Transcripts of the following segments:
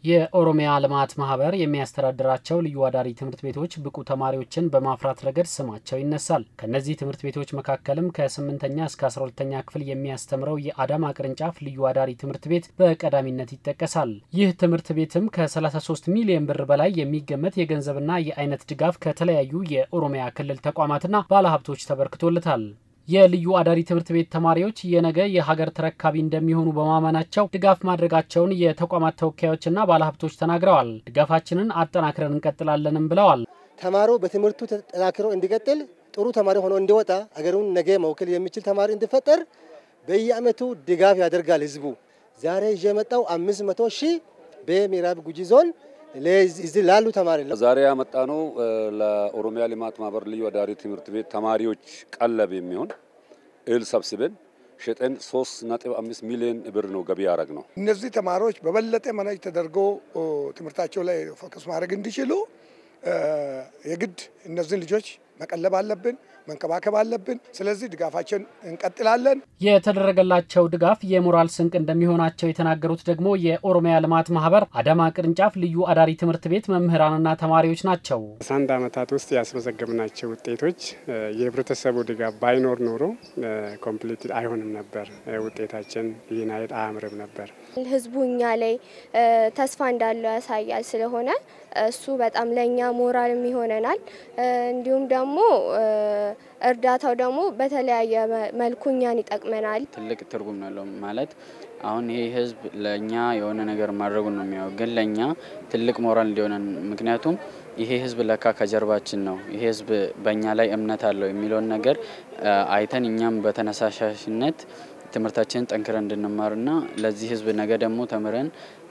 የኦሮሚያ ልማት ማህበር የሚያስተዳድራቸው ልዩ አዳሪ ትምህርት ቤቶች ብቁ ተማሪዎችን በማፍራት ረገድ ስማቸው ይነሳል። ከነዚህ ትምህርት ቤቶች መካከልም ከ8ኛ እስከ 12ኛ ክፍል የሚያስተምረው የአዳማ ቅርንጫፍ ልዩ አዳሪ ትምህርት ቤት በቀዳሚነት ይጠቀሳል። ይህ ትምህርት ቤትም ከ33 ሚሊዮን ብር በላይ የሚገመት የገንዘብና የአይነት ድጋፍ ከተለያዩ የኦሮሚያ ክልል ተቋማትና ባለሀብቶች ተበርክቶለታል። የልዩ አዳሪ ትምህርት ቤት ተማሪዎች የነገ የሀገር ተረካቢ እንደሚሆኑ በማመናቸው ድጋፍ ማድረጋቸውን የተቋማት ተወካዮችና ባለሀብቶች ተናግረዋል። ድጋፋችንን አጠናክረን እንቀጥላለንም ብለዋል። ተማሪው በትምህርቱ ተጠናክሮ እንዲቀጥል ጥሩ ተማሪ ሆኖ እንዲወጣ አገሩን ነገ መወከል የሚችል ተማሪ እንዲፈጠር በየአመቱ ድጋፍ ያደርጋል ህዝቡ። ዛሬ የመጣው 500 ሺህ በምዕራብ ጉጂ ዞን ለዚህ ላሉ ተማሪ ዛሬ ያመጣነው ለኦሮሚያ ልማት ማህበር ልዩ አዳሪ ትምህርት ቤት ተማሪዎች ቀለብ የሚሆን እህል ሰብስበን ሸጠን 3.5 ሚሊዮን ብር ነው ገቢ ያደረግነው። እነዚህ ተማሪዎች በበለጠ ማኔጅ ተደርገው ትምህርታቸው ላይ ፎከስ ማድረግ እንዲችሉ የግድ እነዚህ ልጆች መቀለብ አለብን፣ መንከባከብ አለብን። ስለዚህ ድጋፋችን እንቀጥላለን። የተደረገላቸው ድጋፍ የሞራል ስንቅ እንደሚሆናቸው የተናገሩት ደግሞ የኦሮሚያ ልማት ማህበር አዳማ ቅርንጫፍ ልዩ አዳሪ ትምህርት ቤት መምህራንና ተማሪዎች ናቸው። በአንድ አመታት ውስጥ ያስመዘገብናቸው ውጤቶች የህብረተሰቡ ድጋፍ ባይኖር ኖሮ ኮምፕሊት አይሆንም ነበር። ውጤታችን ይህን አይነት አያምርም ነበር። ህዝቡ እኛ ላይ ተስፋ እንዳለው ያሳያል። ስለሆነ እሱ በጣም ለኛ ሞራልም ይሆነናል። እንዲሁም ደግሞ እርዳታው ደግሞ በተለያየ መልኩ እኛን ይጠቅመናል። ትልቅ ትርጉም ነው ማለት አሁን ይሄ ህዝብ ለኛ የሆነ ነገር ማድረጉ ነው የሚያው ግን ለኛ ትልቅ ሞራል እንዲሆነን ምክንያቱም ይሄ ህዝብ ለካ ከጀርባችን ነው ይሄ ህዝብ በእኛ ላይ እምነት አለው የሚለው ነገር አይተን እኛም በተነሳሻሽነት ትምህርታችንን ጠንክረን እንድንማርና ለዚህ ህዝብ ነገ ደግሞ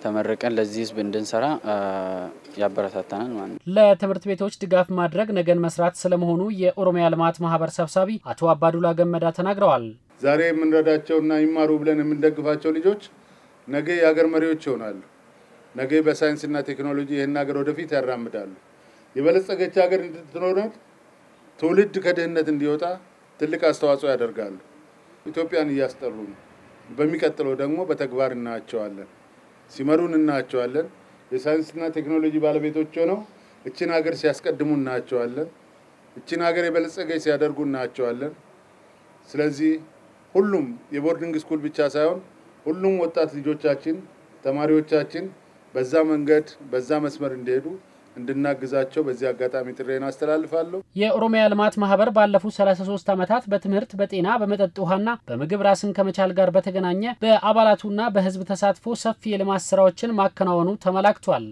ተመረቀን ለዚህ ህዝብ እንድንሰራ ያበረታታናል ማለት ነው። ለትምህርት ቤቶች ድጋፍ ማድረግ ነገን መስራት ስለመሆኑ የኦሮሚያ ልማት ማህበር ሰብሳቢ አቶ አባዱላ ገመዳ ተናግረዋል። ዛሬ የምንረዳቸውና ይማሩ ብለን የምንደግፋቸው ልጆች ነገ የሀገር መሪዎች ይሆናሉ። ነገ በሳይንስና ቴክኖሎጂ ይህን ሀገር ወደፊት ያራምዳሉ። የበለጸገች ሀገር እንድትኖር ትውልድ ከድህነት እንዲወጣ ትልቅ አስተዋጽኦ ያደርጋሉ። ኢትዮጵያን እያስጠሩ ነው። በሚቀጥለው ደግሞ በተግባር እናያቸዋለን። ሲመሩን እናያቸዋለን። የሳይንስና ቴክኖሎጂ ባለቤቶች ሆነው እቺን ሀገር ሲያስቀድሙ እናያቸዋለን። እቺን ሀገር የበለጸገች ሲያደርጉ እናያቸዋለን። ስለዚህ ሁሉም የቦርዲንግ ስኩል ብቻ ሳይሆን ሁሉም ወጣት ልጆቻችን ተማሪዎቻችን በዛ መንገድ በዛ መስመር እንዲሄዱ እንድናግዛቸው በዚህ አጋጣሚ ጥሬን አስተላልፋለሁ። የኦሮሚያ ልማት ማህበር ባለፉት 33 ዓመታት በትምህርት፣ በጤና፣ በመጠጥ ውሃና በምግብ ራስን ከመቻል ጋር በተገናኘ በአባላቱና በህዝብ ተሳትፎ ሰፊ የልማት ስራዎችን ማከናወኑ ተመላክቷል።